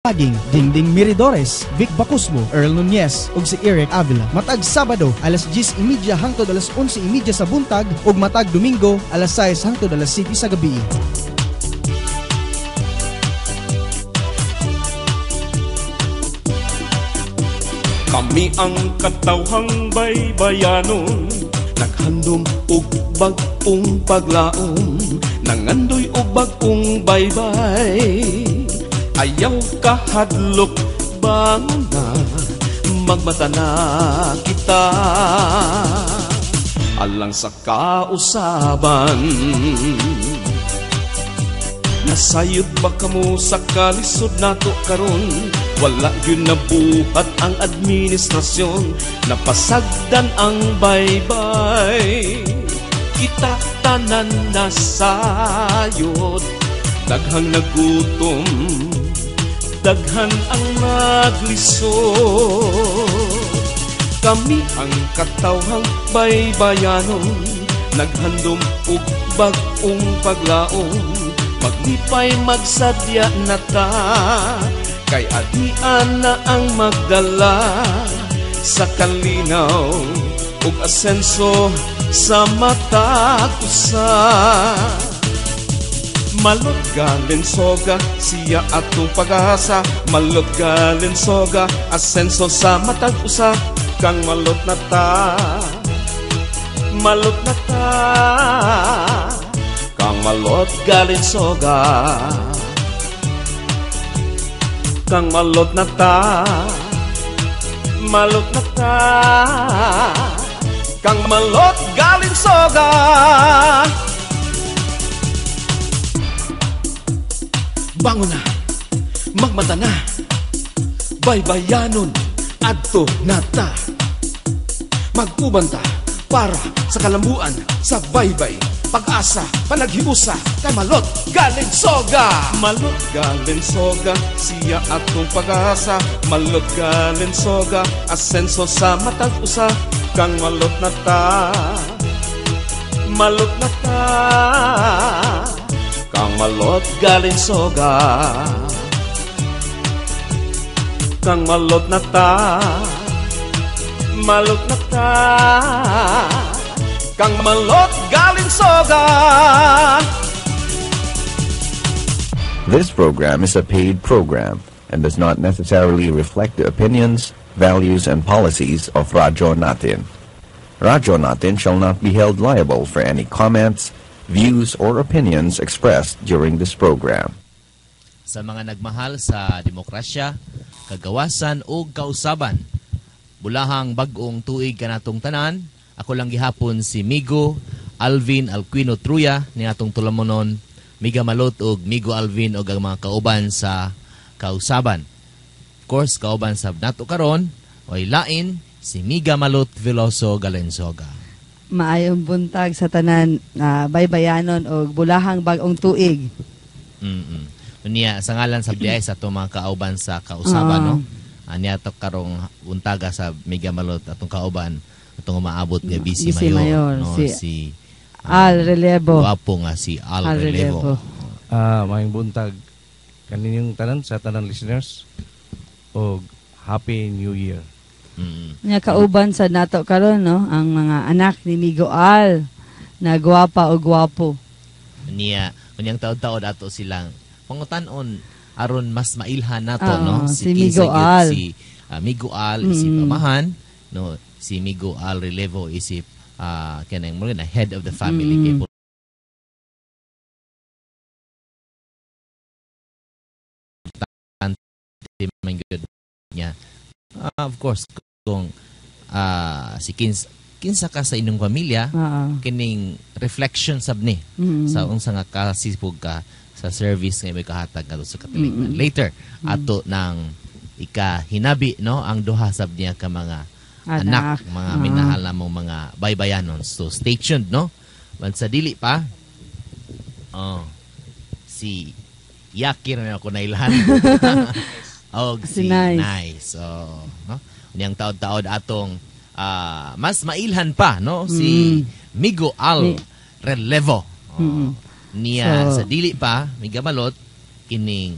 Paging Dingding Miridores, Vic Bacusmo, Earl Nunez ug si Eric Avila. Matag Sabado alas 10:30 hangtod alas 11:30 sa buntag ug matag Domingo alas 6 hangtod alas 7 sa gabi. Kami ang katawhang baybayanon, naghandom og bag-ong paglaom, nangandoy og bag-ong baybay. Ayaw kahadlok bangon na, magmata na kita, alang sa kausaban. Nasayod ba kamo sa kalisod nato karon? Wala yun nabuhat ang administrasyon, napasagdan ang baybay. Kita tanan nasayod, daghang nagutom, daghan ang naglisod. Kami ang katawhang baybayanon, naghandom og bag-ong paglaom, maglipay magsadya na ta, kay adian na ang magdala sa kalinaw ug asenso sa matag usa. Malot galin soga, siya atong pag-asa. Malot galin soga, asenso sa matag usa. Kang malot na ta, malot na ta. Kang malot galin soga, kang malot na ta, malot na ta. Kang malot galin soga. Bangon na, magmata na, baybayanon, adto nata. Magubanta para sa kalambuan, sa baybay, pag-asa, panaghiusa, kay malot galing soga. Malot galing soga, siya atong pag-asa. Malot galing soga, asenso sa matag usa. Kang malot na ta, malot na ta. Kang malot galing soga, kang malot na ta, malot na ta. Kang malot galing soga. This program is a paid program and does not necessarily reflect the opinions, values, and policies of Radyo Natin. Radyo Natin shall not be held liable for any comments, views, or opinions expressed during this program. Sa mga nagmahal sa demokrasya, kagawasan o kausaban, bulahang bag-ong tuig kanatong tanan, ako lang gihapon si Migo Alvin Alquino Truya ni atong tulamonon, Miga Malot og Migo Alvin og ang mga kauban sa kausaban. Of course, kauban sa nato karon, way lain si Miga Malot Veloso Galensoga. Maayong buntag sa tanan na baybayanon o bulahang bag-ong tuig. Unya sa ngalan sa biyay sa itong mga kauban sa kausaban, no? Anya to karong buntaga sa Miga Malot atong kauban atong umaabot nga Bisi Mayor, no? Si Al Relevo. Guwapo nga si Al Relevo. Maayong buntag kaninyong tanan sa tanan listeners o Happy New Year. Nga kauban sa nato karon, no, ang mga anak ni Migo Al na gwapa o gwapo. Niya kunyang taod-taod ato silang pangutan-on aron mas mailhan nato, no, si Migo Al. Si Migo Al isip amahan, no, si Migo Al Relevo isip kanang mo na head of the family. Niya of course kung si kinsa ka sa inyong pamilya, kining reflection sab ni sa unsa nga kasipog ka sa service nga may kahatag ngadto sa katilingan. Later ato nang ikahinabi, no, ang duha sab niya ka mga anak mga minahal namong mga baybayanon. So stay tuned, no. Man sa dili pa si Yakir na ako nailhan. Si Nice. So, no? Niyang taod-taod atong mas mailhan pa, no? Si Migo Al Relevo. Niya sa dili pa, Miga Malot, kining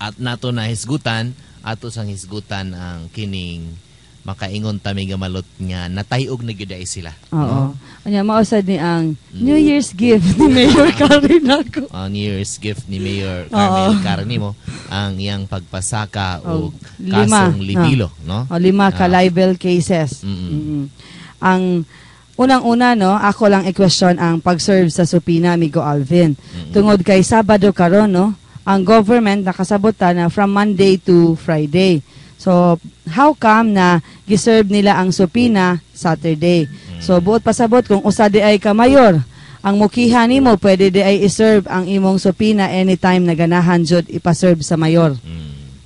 at nato na hisgutan, ato sang hisgutan ang kining makaingon tami gamalot nga natayog na gyud sila. Oo. Anya mausad ni ang New Year's gift ni Mayor Karen ako. Ang New Year's gift ni Mayor Carmel Carnimo ang iyang pagpasaka o kasong libilo, no? O 5 ka libel cases. Ang unang-una, no, ako lang i-question ang pag-serve sa supina, Migo Alvin. Tungod kay Sabado karon, no, ang government nakasabota na from Monday to Friday. So, how come na giserve nila ang supina Saturday? So, buot pasabot kung usa di ay ka mayor, ang mukiha nimo pwede di ay iserve ang imong supina anytime na ganahan jud ipaserve sa mayor.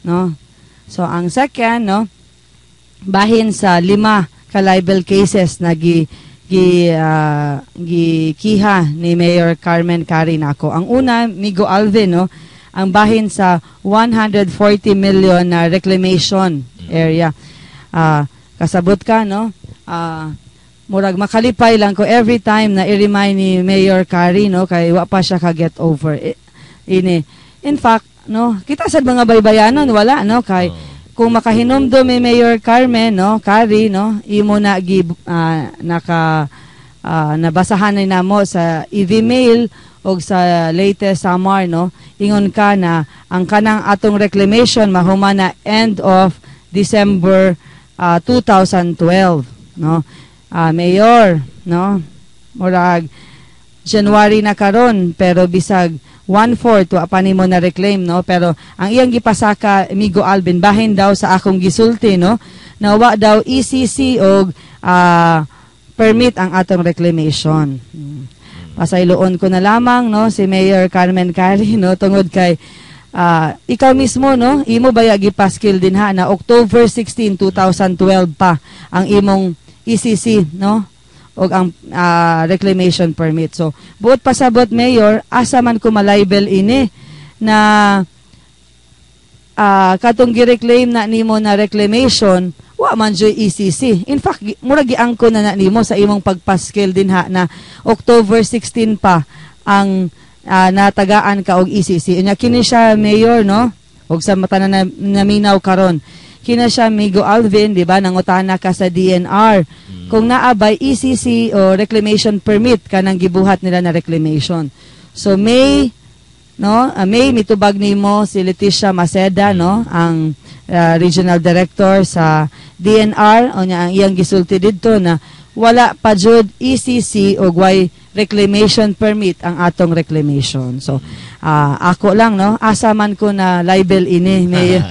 No? So, ang second, no, bahin sa 5 ka libel cases na gikiha ni Mayor Carmen Karin ako. Ang una, Migo Alvin, no, ang bahin sa 140 million na reclamation area. Kasabot ka, no? Murag makalipay lang ko every time na i-remind ni Mayor Kari, no, kay wa pa siya ka-get over. In fact, no, kita sa mga baybayanon, wala, no, kay kung makahinomdom ni Mayor Carmen, no, Kari, no, imo na nabasahan na namo sa EV Mail o sa latest Samar, no, ingon ka na ang kanang atong reclamation mahuman na end of December 2012, no. Mayor, no, murag January na karon pero bisag 1/4 wa pa nimo na reclaim, no, pero ang iyang gipasaka Migo Alvin bahin daw sa akong gisulti, no, na wa daw ECC og permit ang atong reclamation. Pasayloon ko na lamang, no, si Mayor Carmen Cari, no, tungod kay ikaw mismo, no, imo baya gipaskil din ha na October 16, 2012 pa ang imong ECC, no, o ang reclamation permit. So, buot pasabot, Mayor, asa man ko malibel ini na katong gi-reclaim na nimo na reclamation, wa man joy ECC. In fact, mura giangko na nimo sa imong pagpaskil din ha na October 16 pa ang natagaan ka og ECC. Unya kini siya, Mayor, no, og sa mata na naminaw karon. Kina siya, Migo Alvin, di ba, nangutana ka sa DNR. Kung naabay ECC o reclamation permit kanang gibuhat nila na reclamation. So May, no, May mitubag nimo si Leticia Maceda, no, ang regional director sa DNR, o niya ang iyang gisulti didto na wala pa jud ECC o way reclamation permit ang atong reclamation. So ako lang, no, asa man ko na libel ini may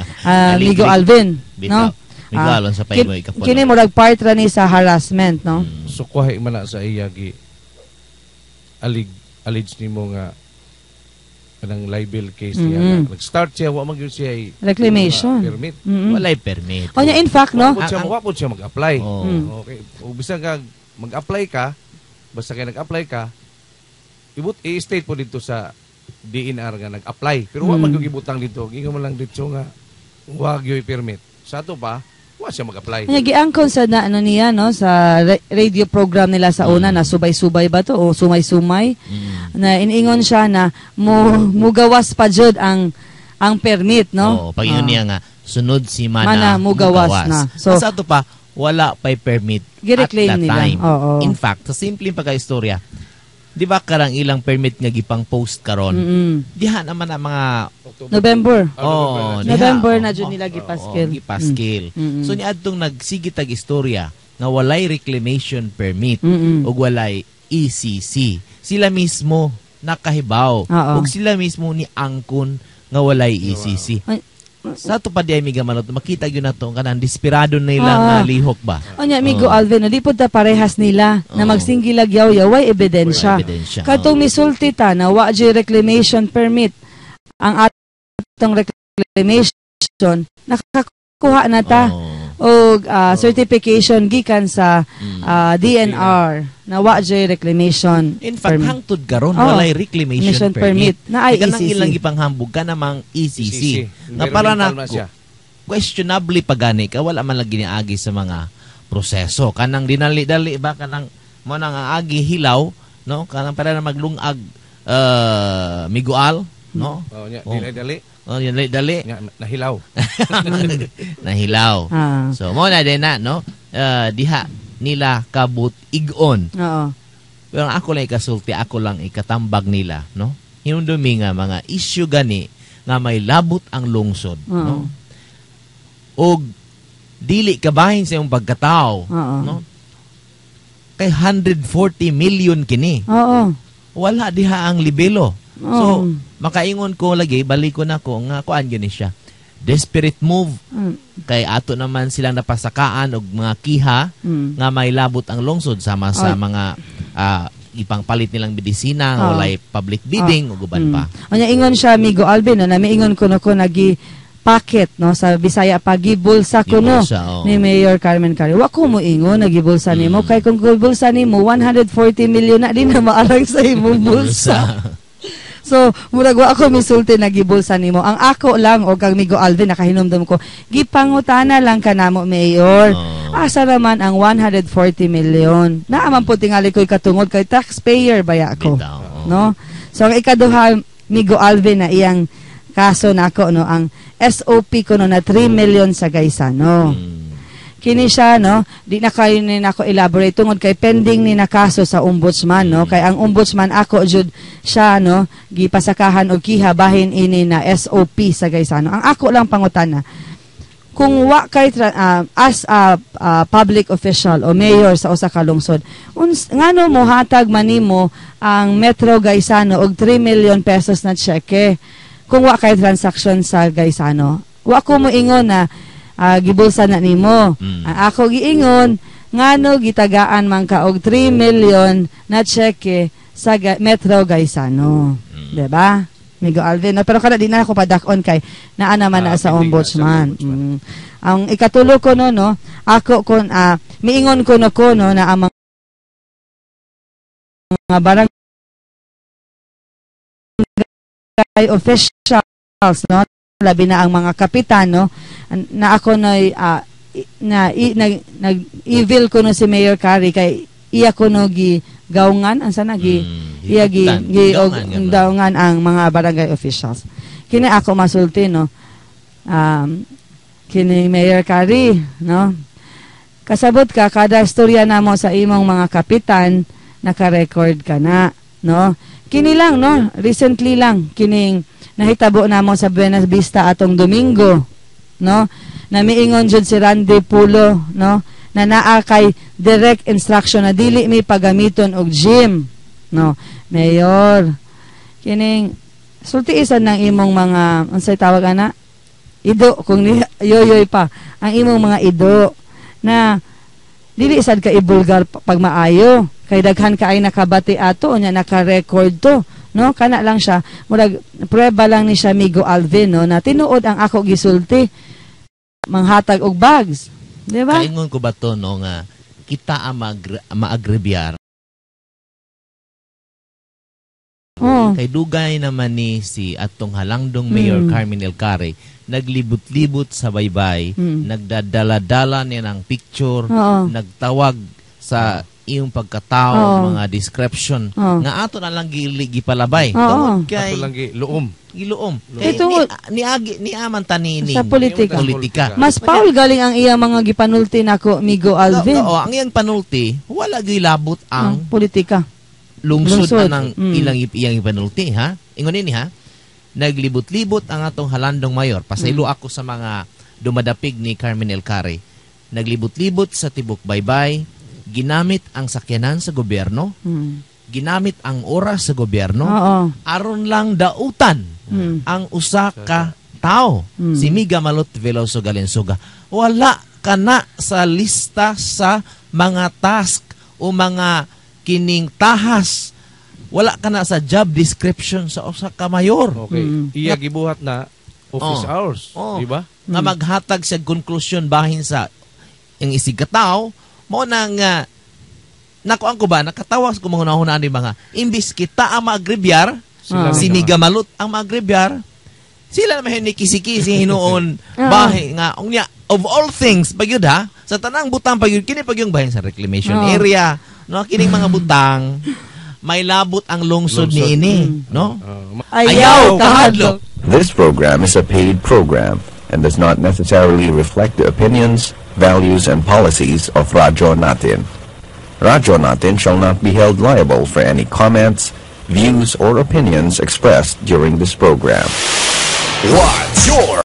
Migo Alvin, no. Migo Alvin sa paymoy kapon. Kini murag part ra ni sa harassment, no. So kuhay man na sa iya gi allege nimo nga kanang libel case niya. Nag-start siya, wa man gyud siya reclamation permit. Walay permit. O nya in fact, no, wa po siya mag-apply. Okay. O bisan ka mag-apply ka, basta kay nag-apply ka, i-state po dito sa DNR nga nag-apply. Pero wa man gyud gibutang dito, gingon man lang dito nga wa gyud permit. Sa ato pa, wa siya mag-apply. Nya giangkon sa na ano niya, no, sa radio program nila sa una na subay-subay ba to o sumay-sumay na iningon siya na mugawas pa jud ang permit, no. Pag yun niya nga sunod si mana mugawas na. So sa ato pa wala pa'y permit at that time. In fact, sa simpleng pagka-istorya, di ba karang ilang permit nga gipang post karon? Diha naman ang mga November. November na jud nila gipaskil. Gipaskil. So niadtong nagsigitag istorya nga walay reclamation permit ug walay ECC. Sila mismo nakahibaw ug sila mismo ni angkon nga walay ECC. Sa to pa di ay miga manot makita gyud nato kanang desperado nila nga lihok ba. Onya Migo Alvin, di pud ta parehas nila na magsinggilag yaw way ebidensya. Katong misulti ta na wa jay reclamation permit ang atong reclamation nakakuha na ta og certification gikan sa DNR na wa jay reclamation. In fact, hangtod karon walay reclamation permit. Na ay kanang ECC. ilang gipanghambog ka namang ECC. Na para na questionably pagani ka wala man lang giniagi sa mga proseso. Kanang dinali-dali ba kanang mo nang agi hilaw, no? Kanang para na maglungag migual, no? Dili-dali. Oh, yan dali. Nahilaw. Nahilaw. So mo na din na no. Diha nila kabut igon. Oo. Pero ako lang ikasulti, ako lang ikatambag nila, no? Hinundumi nga mga issue gani nga may labot ang lungsod, no? O dili kabahin sa iyong pagkatao, no? Kay 140 million kini. Oo. Wala diha ang libelo. So, makaingon ko lagi, balik ko na ko nga kuan gani siya. Desperate move. Kay ato naman silang napasakaan og mga kiha nga may labot ang lungsod sama sa mga ipangpalit nilang medisina nga walay public bidding o guban pa. Unya ingon siya Amigo Alvin no, namiingon ko nagi packet no sa Bisaya pagibulsa ko no ni Mayor Carmen Carri. Wa ko mo ingon nagibulsa nimo kay kung gibulsa nimo 140 million na din na maarang sa imong bulsa. So, murag wa ako misulti nagibulsa nimo. Ang ako lang o kang Migo Alvin nakahinumdum ko, gipangutana lang kanamo Mayor. Asa raman ang 140 million? Naaman po tingali ko'y katungod kay taxpayer baya ako. No? So, ang ikaduha Migo Alvin na iyang kaso nako no, ang SOP ko no na 3 million sa Gaisano. Kini siya no, di na kayo ni nako elaborate tungod kay pending ni na kaso sa ombudsman no, kay ang ombudsman ako jud siya no, gipasakahan og kiha bahin ini na SOP sa Gaisano. Ang ako lang pangutana, kung wa kay as a public official o mayor sa usa ka lungsod, ngano mo hatag manimo ang Metro Gaisano og 3 million pesos na cheque kung wa kay transaction sa Gaisano? Wa ko mo ingon na gibulsa na nimo. Ako giingon ngano gitagaan man ka og 3 million na cheque sa Metro Gaisano. Diba? Migo Alvin. Pero kada di na ako padakon kay naa naman na sa ombudsman. Ang ikatulo ko no, ako kon miingon ko no na ang mga barangay officials no, labi na ang mga kapitan no, na ako nag-evil ko no si Mayor Carri kay iya ko no gawngan ang sana iya gawngan ang mga barangay officials. Kini ako masulti no, kini Mayor Carri no, kasabot ka kada istorya namo sa imong mga kapitan naka-record ka na no. Kini lang no, recently lang kining nahitabo namo sa Buenas Vista atong Domingo no, na miingon jud si Randy Pulo no, na naa kay direct instruction na dili mi pagamiton og gym no. Mayor, kining sultiisan ng imong mga unsay tawag ana ido kung yoyoy pa ang imong mga ido na dili sad ka ibulgar pag maayo kay daghan ka ay nakabati ato nya naka-record to no, kana lang siya murag prueba lang ni siya Migo Alvin no, na tinuod ang ako gisulti manghatag og bags, di ba? Kaingon ko ba to no nga kita ang maagrebyar. Kay dugay naman ni si atong halangdong Mayor Carmen L. Carri naglibot-libot sa baybay, nagdadala-dala niya ng picture, nagtawag sa iyong pagkatao, mga description nga ato na lang gipalabay. Ato lang giluom. Ni aman tanini sa politika. Mas Paul galing ang iya mga gipanulti nako Migo Alvin. Ang iyang panulti wala gilabot ang politika. Lungsod na ng iyang ipanulti ha. Ingon ini ha. Naglibot-libot ang atong halandong mayor. Pasaylo ako sa mga dumadapig ni Carmen L. Carri. Naglibot-libot sa tibok baybay, ginamit ang sakyanan sa gobyerno, ginamit ang oras sa gobyerno, aron lang dautan ang usa ka tao, si Miga Malot Veloso Galensoga. Wala ka na sa lista sa mga task o mga kining tahas. Wala ka na sa job description sa usa ka mayor. Okay. Iya gibuhat na office hours, di ba? Nga maghatag sa konklusyon bahin sa ang isig katao mo nang nakuan ko ba nakatawas ko mga hunahunaan ni mga imbis kita ang maagrebyar si Miga Malot ang maagrebyar sila naman kisi-kisi hinuon bahay nga unya of all things pagyud ha sa tanang butang pagyud kini pagyong bahin sa reclamation area no kining mga butang may labot ang lungsod ni ini no ayaw kahadlok This program is a paid program and does not necessarily reflect the opinions, values, and policies of Radyo Natin. Radyo Natin shall not be held liable for any comments, views, or opinions expressed during this program. What's your